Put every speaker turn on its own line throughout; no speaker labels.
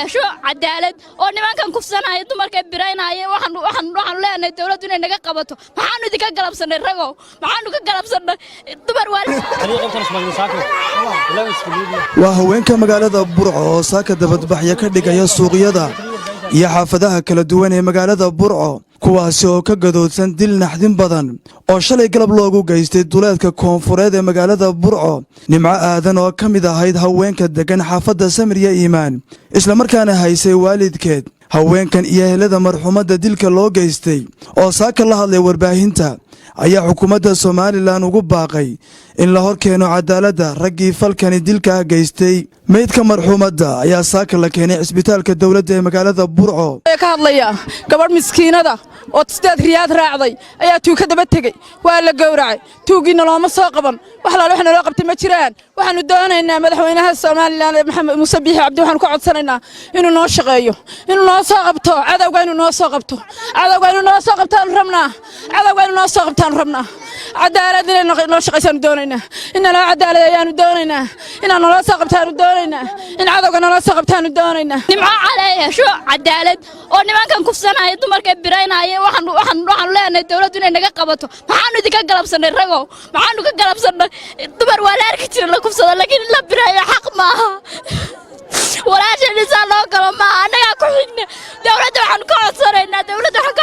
hesho cadaalad oo nimankan kufsanaya dumarka biraynaya waxaan leenahay dawladdu inay naga qabato maxaanu idinka galabsanay ragow maxaanu ka galabsanay dumar
waa haweenka magaalada Burco oo saaka dabadbaxyo ka dhigaya suuqyada iyo xaafadaha kala duwan ee magaalada Burco kuwaasi oo ka gadoodsan dil naxdin badan oo shalay galab loogu geystay duleedka koonfureed ee magaalada Burco nimco aadan oo ka mid ahayd haweenka degan xaafadda Samiriya Iimaan isla markaana haysay waalidkeed haweenkan iyo ehelada marxumadda dilka loo geystay oo saaka la hadlay warbaahinta ayaa xukuumadda Soomaaliland ugu baaqay in la horkeeno cadaaladda raggii falkani dilka geystay meydka marxumadda ayaa saaka la keenay isbitaalka dawladda ee magaalada Burco
ka hadlaya gabadh miskiinada oo 8 riyaad raacday ayaa tuu ka daba tagay waa la gowracay tuugiina looma soo qaban wax la waxna loo qabtay ma jiraan waxaanu doonaynaa madaxweynaha Soomaaliland Maxamed Muuse Biixi Cabdi waxaan ku codsanaynaa inuu noo shaqeeyo inuu noo soo qabto cadawga inuu noo soo qabto cadawga inuu noo soo qabtaan rabnaa cadawga inuu noo soo qabtaan rabnaa cadaalad inay noo shaqeysaan doonaynaa in la cadaalad ayaanu doonaynaa in noo soo qabtaan doonaynaa in cadawga noo soo qabtaan doonaynaa
nimco hesho cadaalad oo nimankan kufsanaya dumarka biraynaya waxaan leenahay dawladdu inay naga qabato maxaanu idinka galabsanay ragow maxaanu ka galabsanay dumar waa la arki jiray la kufsado laakiin la birayo xaq maaha walaasha nisaa loo galo maaha annagaa ku xigna dawladda waxaan ka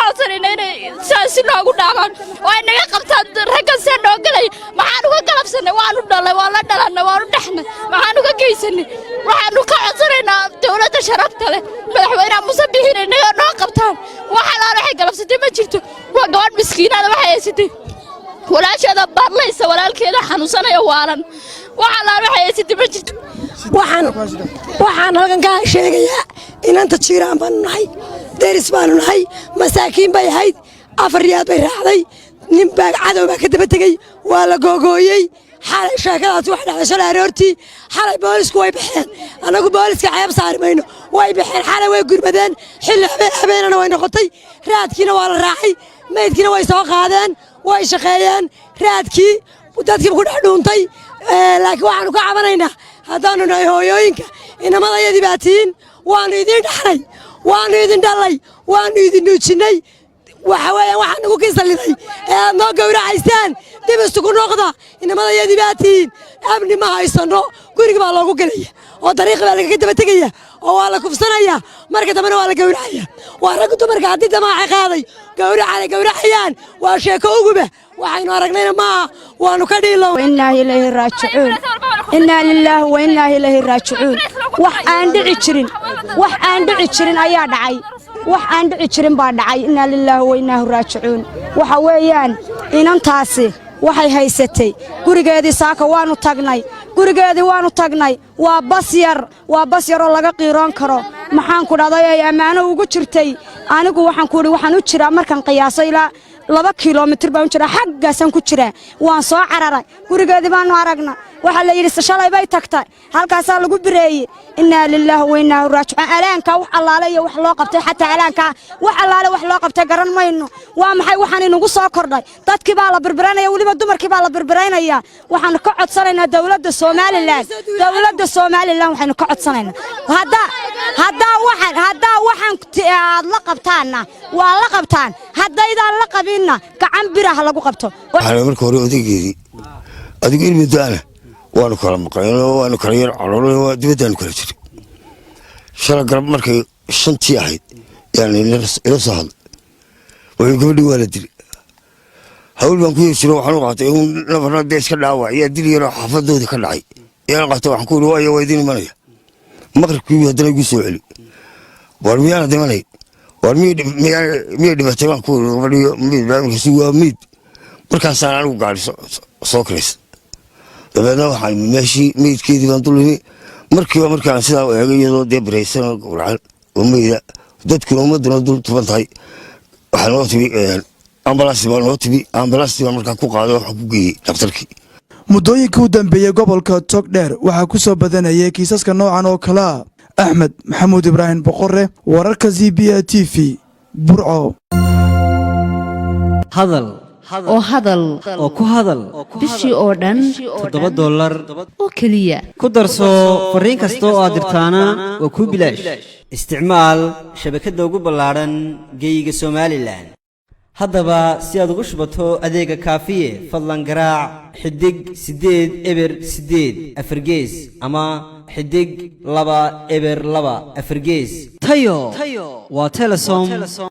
codsanaynaa inay saasi noogu dhaafaan oo ay naga qabtaan raggan see noo galay maxaanu ka galabsanay waanu dhalay waa la dhalanay waanu dhexnay maxaanu ka geysanay waxaanu ka codsanaynaa dawladda sharafta leh madaxweynaha Muuse Biixi inay naga noo qabtaan wax alaal waxay galabsatay ma jirto waa gabadh miskiinada waxay haysatay walaasheeda barlaysa walaalkeeda xanuunsanaya waalan wax alaal waxay haysatay ma jirto
waxaan halkan ka sheegayaa inanta jiiraan baan nahay deris baan nahay masaakiin bay ahayd 4 riyaad bay raacday nin baa cadow baa ka daba tagay waa la googooyay xalay sheekadaas wax dhacday shalay aroortii xalay boolisku way baxeen anagu booliska ceeb saarmayno way baxeen xalay way gurmadeen xilli habeenana way noqotay raadkiina waa la raacay meydkiina way soo qaadeen way shaqeeyeen raadkii dadkii ku dhex dhuuntay laakiin waxaanu ka cabanaynaa haddaanu nahay hooyooyinka inamadayadii baa tihiin waanu idin dhaxnay waanu idin dhalay waanu idin nuujinay waxa weeyaan waxaan nagu kisaliday ee aad noo gowracaysaan dib isugu noqda inamadayadii baa tihiin amni ma haysano guriga baa loogu gelaya oo dariiqa baa lagaga daba tegaya oo waa la kufsanaya marka dambena waa la gowracaya waa rag dumarka haddii damaaca qaaday gowracayaan waa sheeko uguba waxaynu aragnayna maaha waanu ka dhiilow
innaa ilaahi raajicuun innaa lilaahi wa innaa ilaahi raajicuun wax aan dhici jirin ayaa dhacay wax aan dhici jirin baa dhacay innaa lilaahi wa innaa raajicuun waxa weeyaan inantaasi waxay haysatay gurigeedii saaka waanu tagnay waa bas yar oo laga qiiroon karo maxaan ku dhahday ay ammaano ugu jirtay anigu waxaan ku yidhi waxaan u jiraa markaan qiyaasay ilaa 2 kiiloomitir baan u jiraa xaggaasan ku jiraa waan soo cararay gurigeedii baanu aragna waxa la yidhi shalay bay tagtay halkaasaa lagu bireeyey innaa lilaahi wa innaa raajicuun alaanka wax allaale iyo wax loo qabtay xataa alaanka wax allaale wax loo qabtay garan mayno waa maxay waxaan inagu soo kordhay dadkii baa la birbiranaya waliba dumarkii baa la birbiraynaya waxaan ka codsanaynaa dawladda Soomaaliland waxaan ka codsanaynaa hadda waxaan aad la qabtaana waa la qabtaan haddaydan la qabinna gacan biraha lagu qabto
waxaan marka hore odageedii adigu ilmidaana waanu kala maqlayno waanu kala yar caloolay waa dibadaan kala jiray shalay garab markay 5tii ahayd yani ila soo hadlay way gabadhii waa la dilay hawl baan ku yeeshay waxaan u qaatay in nabarna dees ka dhaawac iyo dil yar xafadoodii ka dhacay iyana qaatay waxaan ku yiri waa idin imanaya maqribkii hadana igu soo celi war miyana dimanay war miya dhibatay baan ku yiri waa mid markaas aan anigu gaari soo kreys dabeedna waxaan meeshii meydkeedii baan dulmi markaan sidaa eegay iyadoo dee baraysan gowracan oo meyda dadkuna ummaduna dul tuban tahay waxaa noo tibi ambalaastii baan markaa ku qaaday waxaan ku geeyey dhakhtarkii
muddooyinkii u dambeeyey gobolka Togdheer waxaa ku soo badanayay kiisaska noocan oo kale ah Axmed Maxamuud Ibraahim Boqorre wararka ZBA TV Burco
oo hadal
oo ku hadal
bishii oo dhan
$7
oo keliya
ku darso fariin kasta oo aad dirtaana waa kuu bilaash isticmaal shabakadda ugu ballaaran geyga Somaliland haddaba si aad ugu shubato adeega kaafiye fadlan garaac xidig 8 eber 8 afargees ama xidig 2 eber 2 afargees tayo waa Telesom